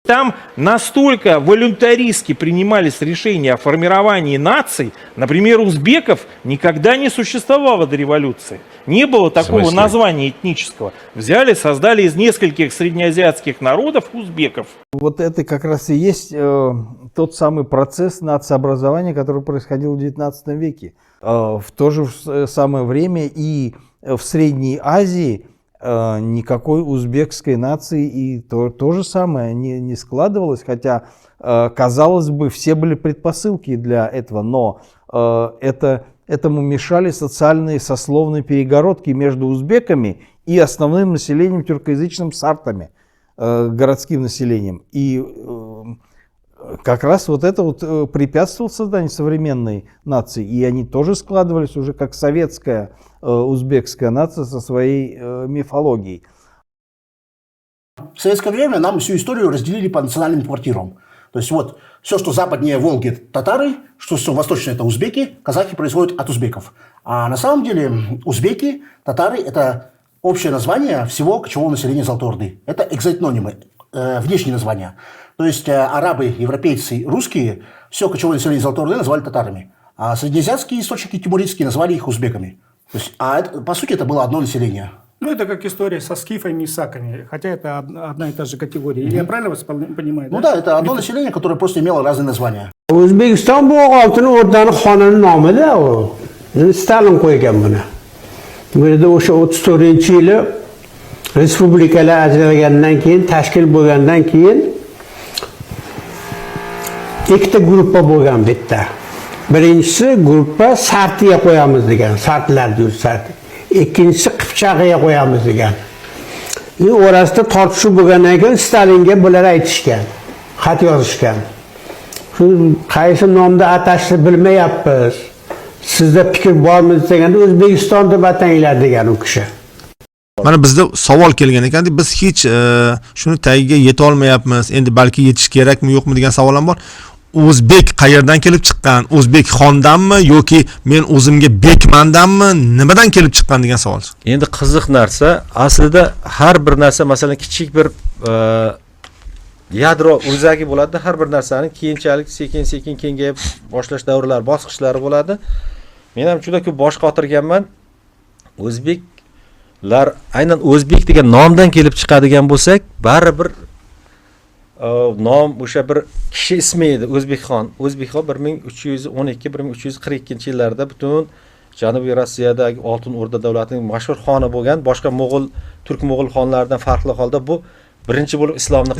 Там настолько волюнтаристски принимались решения о формировании наций, например, узбеков никогда не существовало до революции. Не было такого названия этнического. Взяли, создали из нескольких среднеазиатских народов узбеков. Вот это как раз и есть тот самый процесс нациообразования, который происходил в XIX веке. В то же самое время и в Средней Азии никакой узбекской нации и то же самое не складывалось, хотя, казалось бы, все были предпосылки для этого, но этому мешали социальные сословные перегородки между узбеками и основным населением тюркоязычным сартами, городским населением. И как раз вот это вот препятствовало созданию современной нации, и они тоже складывались уже как советская узбекская нация со своей мифологией. В советское время нам всю историю разделили по национальным квартирам. То есть вот все, что западнее Волги – татары, что все восточное – это узбеки, казахи происходят от узбеков. А на самом деле узбеки, татары – это общее название всего кочевого населения Золотой Орды. Это экзотнонимы, внешние названия. То есть арабы, европейцы, русские все кочевое население Золотой Орды называли татарами. А среднеазиатские источники тимуридские назвали их узбеками. То есть, по сути, это было одно население. Ну, это как история со скифами и саками, хотя это одна и та же категория. Я правильно вас понимаю? Ну да, это одно население, которое просто имело разные названия. O'zbekiston bu oltin o'rdaning xonini nomida u. Stalin qo'ygan buni. Bu yerda o'sha 34-yili respublikalar ajralgandan keyin, tashkil bo'lgandan keyin ikkita gruppa bo'lgan bitta. Birinchisi gruppa Sartiga qo'yamiz degan, Sartlar deydi, Sart. Ikkinchisi Qipchag'iga qo'yamiz degan. Orasida tortishuv bo'lgandan keyin Stalinga bular aytishgan, xat yozishgan. Shu qaysi nomda atashni bilmayapmiz. Sizda fikr bormi deganda O'zbekiston deb atanglar degan u kishi. Mana bizda savol kelgan ekan, biz hech shuni tagiga yeta olmayapmiz. Endi balki yetish kerakmi, yo'qmi degan savol ham bor. O'zbek qayerdan kelib chiqqan? O'zbek xondanmi yoki men o'zimga bekmandanmi? Nimadan kelib chiqqan degan savol. Endi qiziq narsa, aslida har bir narsa, masalan, kichik bir yadro o'zagi bo'ladi, har bir narsaning keyinchalik sekin-sekin kengayib boshlash davrlari, bosqichlari bo'ladi. Men ham juda ko'p bosh qotirganman. O'zbeklar aynan o'zbek degan nomdan kelib chiqadigan bo'lsak, baribir nom o'sha bir kishi ismi edi, O'zbekxon. O'zbekxon 1312-1342 yillarda butun Janubiy Rossiyadagi Oltin O'rda davlatining mashhur xoni bo'lgan, boshqa mo'g'ul, turk-mo'g'ul xonlaridan farqli holda bu birinchi bo'lib islomni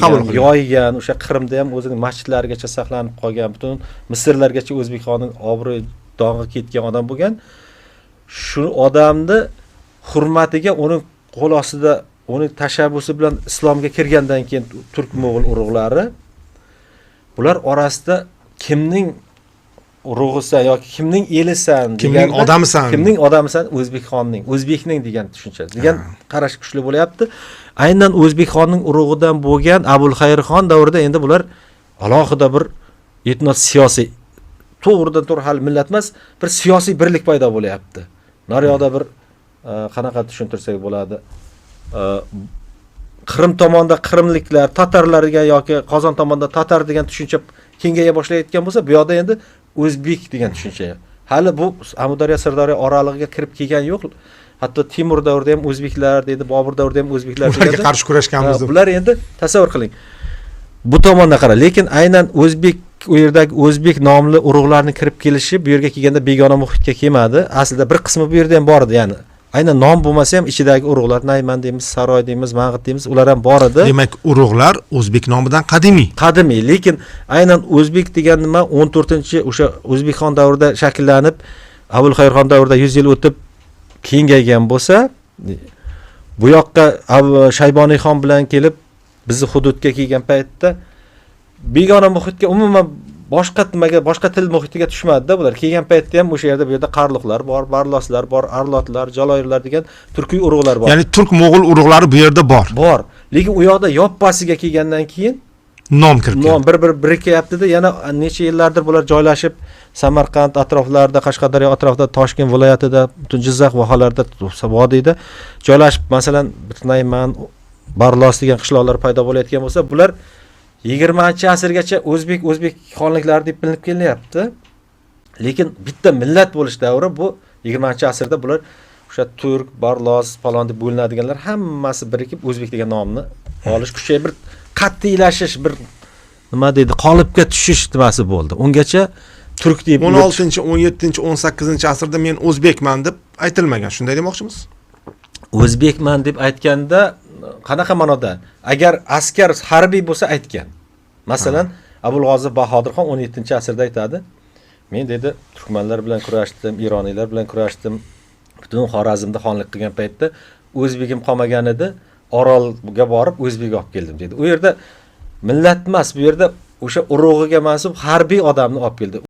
qabul qilgan, yoygan, o'sha Qrimda ham o'zining masjidlarigacha saqlanib qolgan, butun Misrlargacha O'zbekxonning obro'y dong'i ketgan odam bo'lgan. Shu odamni hurmatiga uning qo'l ostida uning tashabbusi bilan islomga kirgandan keyin turk-mo'g'ul urug'lari bular orasida kimning urug'isan yoki kimning elisan, kimning odamisan, kimning odamisan, O'zbekxonning, o'zbekning degan tushuncha, degan qarash kuchli bo'lyapti. Aynan O'zbekxonning urug'idan bo'lgan Abulxayrxon davrida endi bular alohida bir etnos siyosiy to'g'ridan to'g'ri hali millat emas, bir siyosiy birlik paydo bo'lyapti. Naryoqda bir qanaqa tushuntirsak bo'ladi? Qrim tomonda qrimliklar, tatarlarga yoki Qozon tomonda tatar degan tushuncha kengaya boshlayotgan bo'lsa, bu yoqda endi o'zbek degan tushuncha. Hali bu Amudaryo Sirdaryo oralig'iga kirib kelgan yo'q. Hatto Timur davrida ham o'zbeklar dedi, Bobur davrida ham o'zbeklar dedi. Ularga qarshi kurashganmiz. Bular endi tasavvur qiling. Bu tomonda qara, lekin aynan o'zbek u yerdagi o'zbek nomli urug'larning kirib kelishi bu yerga kelganda begona muhitga kelmadi. Aslida bir qismi bu yerda ham bor edi, ya'ni aynan nom bo'lmasa ham ichidagi urug'lar, Nayman deymiz, Saroy deymiz, Mang'it deymiz, ular ham bor edi. Demak, urug'lar o'zbek nomidan qadimiy. Qadimiy, lekin aynan o'zbek degan nima 14-chi o'sha O'zbekxon davrida shakllanib, Abulxayrxon davrida 100 yil o'tib kengaygan bo'lsa, bu yoqqa Shayboniyxon bilan kelib bizni hududga kelgan paytda begona muhitga umuman boshqa nimaga, boshqa til muhitiga tushmadi-da bular. Kelgan paytda ham o'sha yerda bu yerda Qarluqlar bor, Barloslar bor, Arlotlar, Jaloyirlar degan turkiy urug'lar bor. Ya'ni turk-mo'g'ul urug'lari bu yerda bor. Bor. Lekin u yoqda yoppasiga kelgandan keyin nom kirib keldi. Nom bir-bir ya'ni necha yillardir bular joylashib Samarqand atroflarida, Qashqadaryo atrofida, Toshkent viloyatida, butun Jizzax vohalarida, vodiyda joylashib, masalan, Nayman, Barlos degan qishloqlar paydo bo'layotgan bo'lsa, bular 20-asrgacha o'zbek xonliklari deb bilinib kelyapti. Lekin bitta millat bo'lish davri bu 20-asrda bular o'sha turk, barlos, falon deb bo'linadiganlar hammasi birikib o'zbek degan nomni olish kuchayib bir qat'iylashish, bir nima deydi, qolipga tushish nimasi bo'ldi. Ungacha turk deb 16, 17, 18 asrda men o'zbekman deb aytilmagan. Shunday demoqchimiz? O'zbekman deb aytganda qanaqa ma'noda? Agar askar harbiy bo'lsa aytgan. Masalan, Abul G'ozi Bahodirxon 17-asrda aytadi. Men dedi, turkmanlar bilan kurashdim, ironiylar bilan kurashdim. Butun Xorazmda xonlik qilgan paytda o'zbegim qolmagan edi. Orolga borib o'zbek olib keldim dedi. U yerda millat emas, bu yerda o'sha urug'iga mansub harbiy odamni olib keldi.